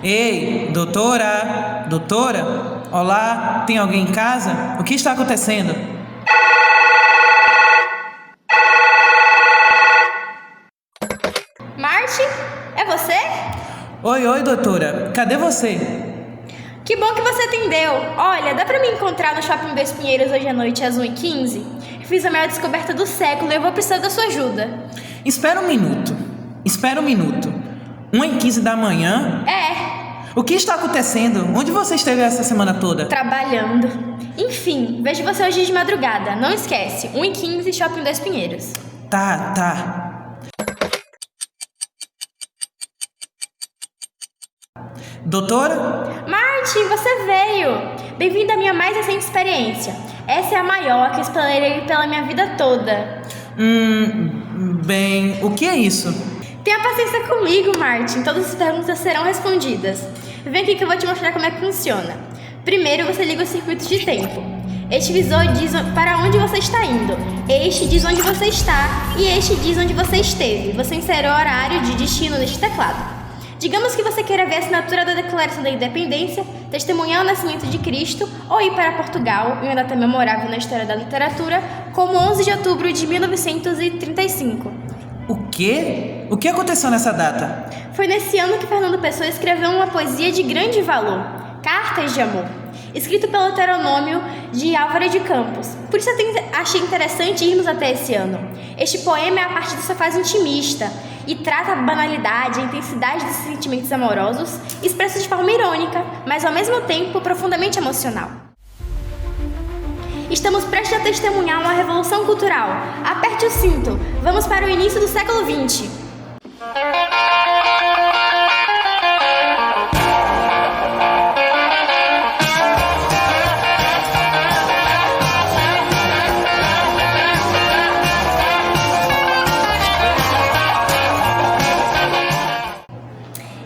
Ei, doutora? Doutora? Olá, tem alguém em casa? O que está acontecendo? Marty, é você? Oi, doutora. Cadê você? Que bom que você atendeu. Olha, dá pra me encontrar no Shopping Dois Pinheiros hoje à noite às 1h15? Fiz a maior descoberta do século e eu vou precisar da sua ajuda. Espera um minuto. 1h15 da manhã? É, O que está acontecendo? Onde você esteve essa semana toda? trabalhando. Enfim, vejo você hoje de madrugada. Não esquece, 1h15, Shopping Dois Pinheiros. Tá. Doutora? Marty, você veio! Bem-vindo à minha mais recente experiência. Essa é a maior que eu explorei pela minha vida toda. Bem, o que é isso? Tenha paciência comigo, Martin. Todas as perguntas serão respondidas. Vem aqui que eu vou te mostrar como é que funciona. Primeiro, você liga os circuitos de tempo. Este visor diz para onde você está indo. Este diz onde você está. E este diz onde você esteve. Você insere o horário de destino neste teclado. Digamos que você queira ver a assinatura da Declaração da Independência, testemunhar o nascimento de Cristo ou ir para Portugal, em uma data memorável na história da literatura, como 11 de outubro de 1935. O quê? O que aconteceu nessa data? Foi nesse ano que Fernando Pessoa escreveu uma poesia de grande valor, Cartas de Amor, escrito pelo heteronômio de Álvaro de Campos. Por isso eu achei interessante irmos até esse ano. Este poema é a parte da sua fase intimista e trata a banalidade e a intensidade dos sentimentos amorosos, expressos de forma irônica, mas ao mesmo tempo profundamente emocional. Estamos prestes a testemunhar uma revolução cultural. Aperte o cinto. Vamos para o início do século XX.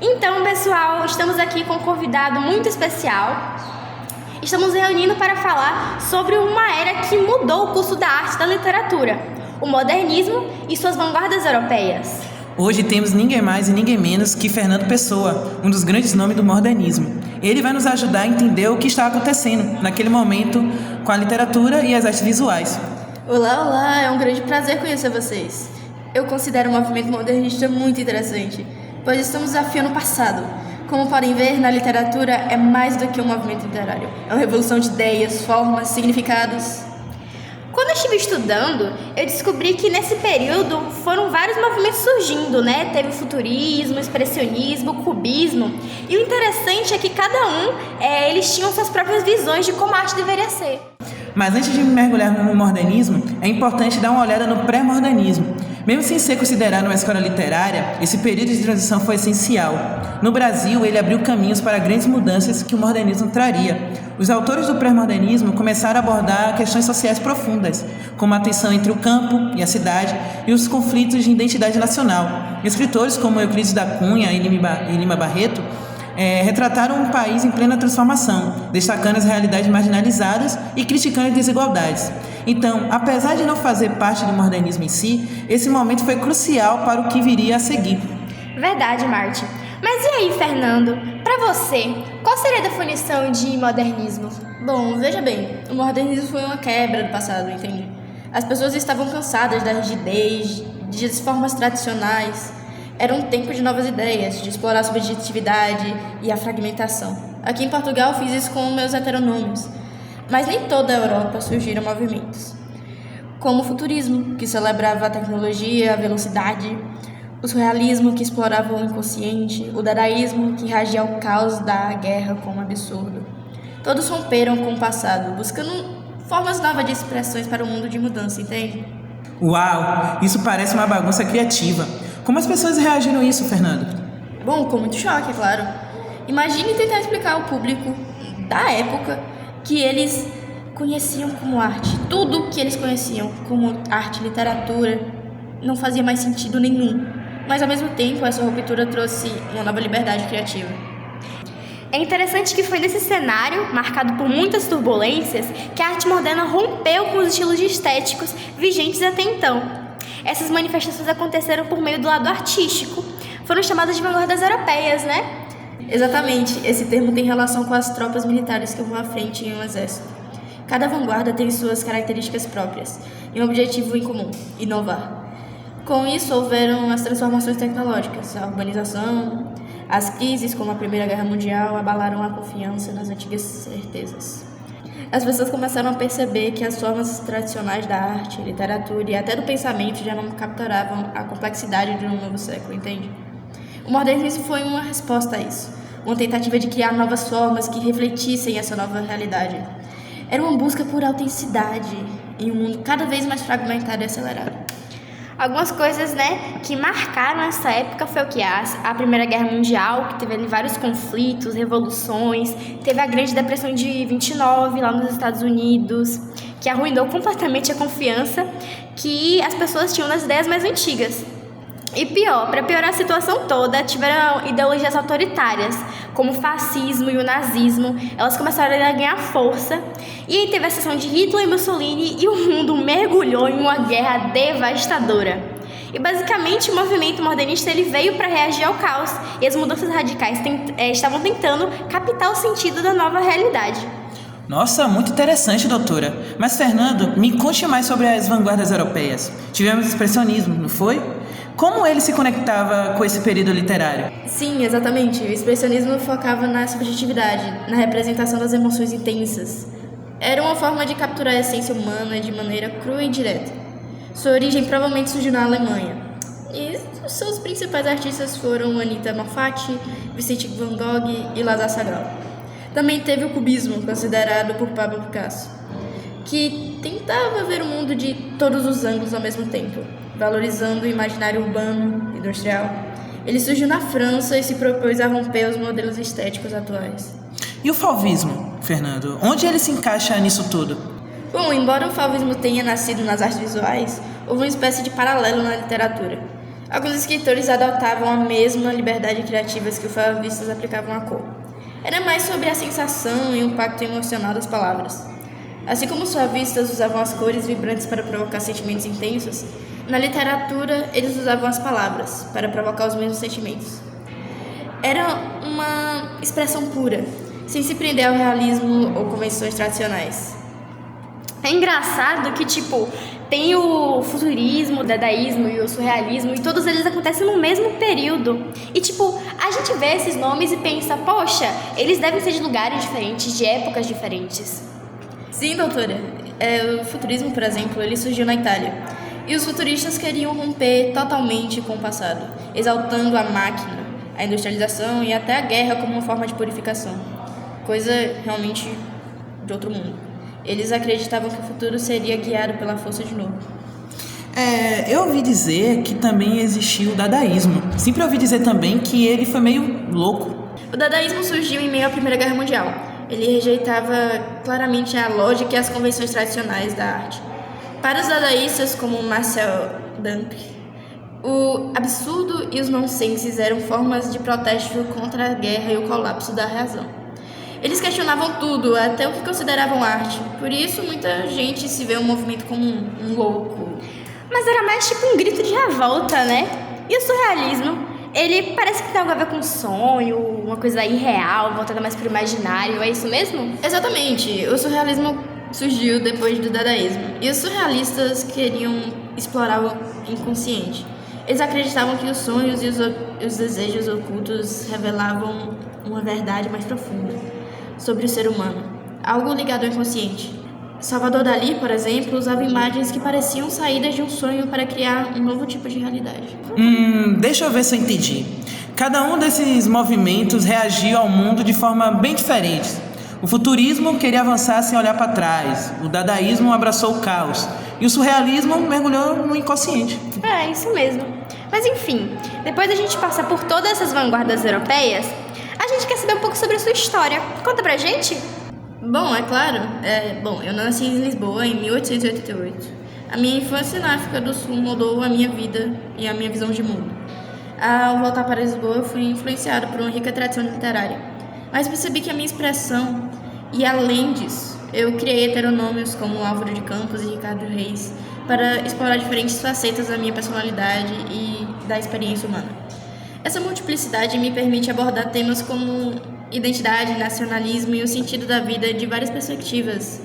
Então, pessoal, estamos aqui com um convidado muito especial. Estamos reunindo para falar sobre uma era que mudou o curso da arte e da literatura, o modernismo e suas vanguardas europeias. Hoje temos ninguém mais e ninguém menos que Fernando Pessoa, um dos grandes nomes do modernismo. Ele vai nos ajudar a entender o que está acontecendo naquele momento com a literatura e as artes visuais. Olá, é um grande prazer conhecer vocês. Eu considero o movimento modernista muito interessante, pois estamos desafiando o passado. Como podem ver, na literatura é mais do que um movimento literário. É uma revolução de ideias, formas, significados. Quando eu estive estudando, eu descobri que nesse período foram vários movimentos surgindo, né? Teve o futurismo, o expressionismo, o cubismo. E o interessante é que cada eles tinham suas próprias visões de como a arte deveria ser. Mas antes de mergulhar no modernismo, é importante dar uma olhada no pré-modernismo. Mesmo sem ser considerado uma escola literária, esse período de transição foi essencial. No Brasil, ele abriu caminhos para grandes mudanças que o modernismo traria. Os autores do pré-modernismo começaram a abordar questões sociais profundas, como a tensão entre o campo e a cidade e os conflitos de identidade nacional. Escritores como Euclides da Cunha e Lima Barreto retrataram um país em plena transformação, destacando as realidades marginalizadas e criticando as desigualdades. Então, apesar de não fazer parte do modernismo em si, esse momento foi crucial para o que viria a seguir. Verdade, Marty. Mas e aí, Fernando? Para você, qual seria a definição de modernismo? Bom, veja bem, o modernismo foi uma quebra do passado, entende? As pessoas estavam cansadas da rigidez, das formas tradicionais. Era um tempo de novas ideias, de explorar a subjetividade e a fragmentação. Aqui em Portugal fiz isso com meus heteronômios. Mas nem toda a Europa surgiram movimentos, como o futurismo, que celebrava a tecnologia, a velocidade, o surrealismo, que explorava o inconsciente, o dadaísmo, que reagia ao caos da guerra como absurdo. Todos romperam com o passado, buscando formas novas de expressões para o mundo de mudança, entende? Uau! Isso parece uma bagunça criativa. Como as pessoas reagiram a isso, Fernando? Bom, com muito choque, é claro. Imagine tentar explicar ao público da época que eles conheciam como arte. Tudo que eles conheciam como arte, literatura, não fazia mais sentido nenhum. Mas, ao mesmo tempo, essa ruptura trouxe uma nova liberdade criativa. É interessante que foi nesse cenário, marcado por muitas turbulências, que a arte moderna rompeu com os estilos estéticos vigentes até então. Essas manifestações aconteceram por meio do lado artístico. Foram chamadas de vanguardas europeias, né? Exatamente, esse termo tem relação com as tropas militares que vão à frente em um exército. Cada vanguarda tem suas características próprias e um objetivo em comum: inovar. Com isso, houveram as transformações tecnológicas, a urbanização, as crises como a Primeira Guerra Mundial abalaram a confiança nas antigas certezas. As pessoas começaram a perceber que as formas tradicionais da arte, literatura e até do pensamento já não capturavam a complexidade de um novo século, entende? O modernismo foi uma resposta a isso, uma tentativa de criar novas formas que refletissem essa nova realidade. Era uma busca por autenticidade em um mundo cada vez mais fragmentado e acelerado. Algumas coisas, né, que marcaram essa época foi o que? A Primeira Guerra Mundial, que teve ali vários conflitos, revoluções, teve a Grande Depressão de 29 lá nos Estados Unidos, que arruinou completamente a confiança que as pessoas tinham nas ideias mais antigas. E pior, para piorar a situação toda, tiveram ideologias autoritárias, como o fascismo e o nazismo. Elas começaram a ganhar força. E aí teve a ascensão de Hitler e Mussolini e o mundo mergulhou em uma guerra devastadora. E basicamente o movimento modernista ele veio para reagir ao caos e as mudanças radicais estavam tentando captar o sentido da nova realidade. Nossa, muito interessante, doutora. Mas, Fernando, me conte mais sobre as vanguardas europeias. Tivemos expressionismo, não foi? Como ele se conectava com esse período literário? Sim, exatamente. O expressionismo focava na subjetividade, na representação das emoções intensas. Era uma forma de capturar a essência humana de maneira crua e direta. Sua origem provavelmente surgiu na Alemanha. E seus principais artistas foram Anita Malfatti, Vicente Van Gogh e Lazar Sagral. Também teve o cubismo, considerado por Pablo Picasso, que tentava ver o mundo de todos os ângulos ao mesmo tempo, valorizando o imaginário urbano, industrial. Ele surgiu na França e se propôs a romper os modelos estéticos atuais. E o fauvismo, Fernando? Onde ele se encaixa nisso tudo? Bom, embora o fauvismo tenha nascido nas artes visuais, houve uma espécie de paralelo na literatura. Alguns escritores adotavam a mesma liberdade criativa que os fauvistas aplicavam à cor. Era mais sobre a sensação e o impacto emocional das palavras. Assim como os fauvistas usavam as cores vibrantes para provocar sentimentos intensos, na literatura eles usavam as palavras para provocar os mesmos sentimentos. Era uma expressão pura, sem se prender ao realismo ou convenções tradicionais. É engraçado que, tem o futurismo, o dadaísmo e o surrealismo, e todos eles acontecem no mesmo período. E, a gente vê esses nomes e pensa, poxa, eles devem ser de lugares diferentes, de épocas diferentes. Sim, doutora. O futurismo, por exemplo, ele surgiu na Itália. E os futuristas queriam romper totalmente com o passado, exaltando a máquina, a industrialização e até a guerra como uma forma de purificação. Coisa realmente de outro mundo. Eles acreditavam que o futuro seria guiado pela força de novo. Eu ouvi dizer que também existiu o dadaísmo. Sempre ouvi dizer também que ele foi meio louco. O dadaísmo surgiu em meio à Primeira Guerra Mundial. Ele rejeitava claramente a lógica e as convenções tradicionais da arte. Para os dadaístas, como Marcel Duchamp, o absurdo e os nonsenses eram formas de protesto contra a guerra e o colapso da razão. Eles questionavam tudo, até o que consideravam arte. Por isso, muita gente se vê o movimento como um louco. Mas era mais um grito de revolta, né? E o surrealismo, ele parece que tem algo a ver com sonho, uma coisa irreal, voltada mais pro imaginário, é isso mesmo? Exatamente. O surrealismo surgiu depois do dadaísmo. E os surrealistas queriam explorar o inconsciente. Eles acreditavam que os sonhos e os desejos ocultos revelavam uma verdade mais profunda sobre o ser humano, algo ligado ao inconsciente. Salvador Dalí, por exemplo, usava imagens que pareciam saídas de um sonho para criar um novo tipo de realidade. Deixa eu ver se eu entendi. Cada um desses movimentos reagiu ao mundo de forma bem diferente. O futurismo queria avançar sem olhar para trás, o dadaísmo abraçou o caos e o surrealismo mergulhou no inconsciente. É, isso mesmo. Mas enfim, depois da gente passar por todas essas vanguardas europeias, a gente quer saber um pouco sobre a sua história. Conta pra gente. Bom, é claro. Eu nasci em Lisboa em 1888. A minha infância na África do Sul mudou a minha vida e a minha visão de mundo. Ao voltar para Lisboa, eu fui influenciado por uma rica tradição literária. Mas percebi que a minha expressão, e além disso, eu criei heteronômios como Álvaro de Campos e Ricardo Reis para explorar diferentes facetas da minha personalidade e da experiência humana. Essa multiplicidade me permite abordar temas como identidade, nacionalismo e o sentido da vida de várias perspectivas,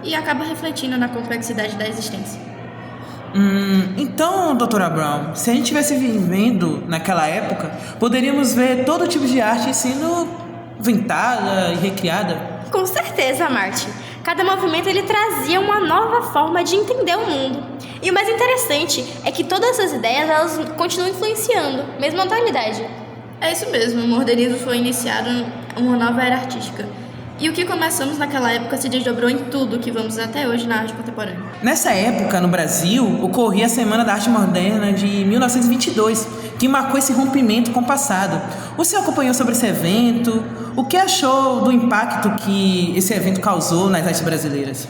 e acaba refletindo na complexidade da existência. Então, doutora Brown, se a gente estivesse vivendo naquela época, poderíamos ver todo tipo de arte sendo inventada e recriada? Com certeza, Martin. Cada movimento ele trazia uma nova forma de entender o mundo. E o mais interessante é que todas essas ideias elas continuam influenciando, mesmo na atualidade. É isso mesmo, o modernismo foi iniciado uma nova era artística. E o que começamos naquela época se desdobrou em tudo que vamos até hoje na arte contemporânea. Nessa época, no Brasil, ocorria a Semana da Arte Moderna de 1922, que marcou esse rompimento com o passado. O senhor acompanhou sobre esse evento? O que achou do impacto que esse evento causou nas artes brasileiras?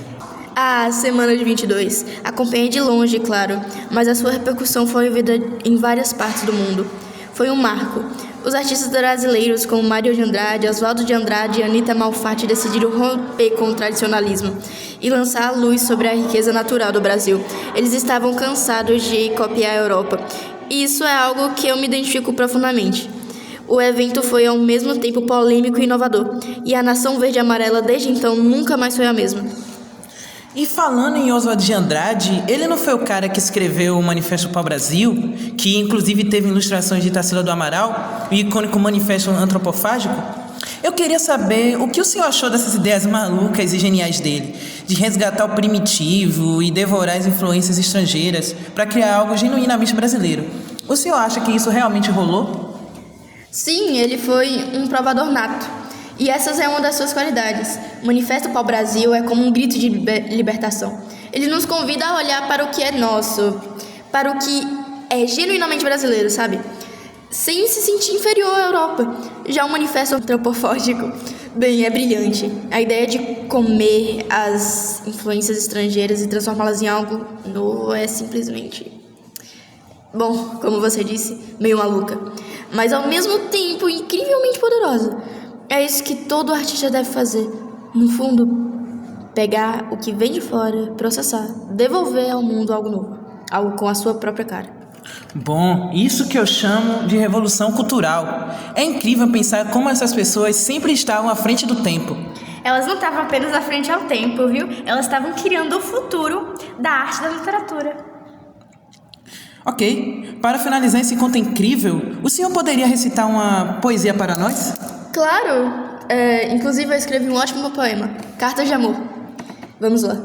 A Semana de 22. Acompanhei de longe, claro, mas a sua repercussão foi vista em várias partes do mundo. Foi um marco. Os artistas brasileiros como Mário de Andrade, Oswaldo de Andrade e Anita Malfatti decidiram romper com o tradicionalismo e lançar a luz sobre a riqueza natural do Brasil. Eles estavam cansados de copiar a Europa. E isso é algo que eu me identifico profundamente. O evento foi ao mesmo tempo polêmico e inovador, e a nação verde e amarela desde então nunca mais foi a mesma. E falando em Oswaldo de Andrade, ele não foi o cara que escreveu o Manifesto Pau-Brasil, que inclusive teve ilustrações de Tarsila do Amaral, o icônico Manifesto Antropofágico? Eu queria saber o que o senhor achou dessas ideias malucas e geniais dele, de resgatar o primitivo e devorar as influências estrangeiras para criar algo genuinamente brasileiro. O senhor acha que isso realmente rolou? Sim, ele foi um provador nato. E essa é uma das suas qualidades. O Manifesto Pau-Brasil é como um grito de libertação. Ele nos convida a olhar para o que é nosso, para o que é genuinamente brasileiro, sabe? Sem se sentir inferior à Europa. Já o Manifesto Antropofágico, bem, é brilhante. A ideia de comer as influências estrangeiras e transformá-las em algo novo é simplesmente... Bom, como você disse, meio maluca. Mas ao mesmo tempo incrivelmente poderosa. É isso que todo artista deve fazer. No fundo, pegar o que vem de fora, processar, devolver ao mundo algo novo. Algo com a sua própria cara. Bom, isso que eu chamo de revolução cultural. É incrível pensar como essas pessoas sempre estavam à frente do tempo. Elas não estavam apenas à frente ao tempo, viu? Elas estavam criando o futuro da arte e da literatura. Ok, para finalizar esse conto incrível, o senhor poderia recitar uma poesia para nós? Claro! Inclusive eu escrevi um ótimo poema, Cartas de Amor. Vamos lá.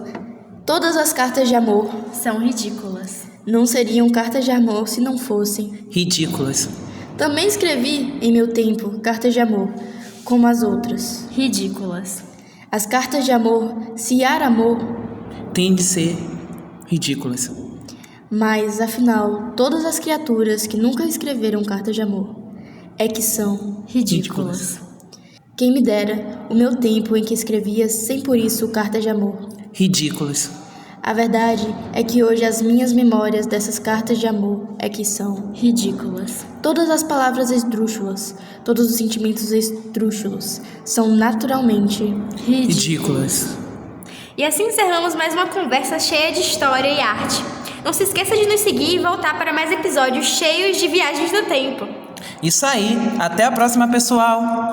Todas as cartas de amor São ridículas. não seriam cartas de amor se não fossem Ridículas. Também escrevi, em meu tempo, cartas de amor, como as outras. Ridículas. As cartas de amor, se há amor, Tem de ser ridículas. mas, afinal, todas as criaturas que nunca escreveram cartas de amor é que são Ridículas. Quem me dera o meu tempo em que escrevia sem por isso cartas de amor. Ridículas. A verdade é que hoje as minhas memórias dessas cartas de amor é que são Ridículas. todas as palavras esdrúxulas, todos os sentimentos esdrúxulos são naturalmente Ridículas. E assim encerramos mais uma conversa cheia de história e arte. Não se esqueça de nos seguir e voltar para mais episódios cheios de viagens no tempo. Isso aí. Até a próxima, pessoal.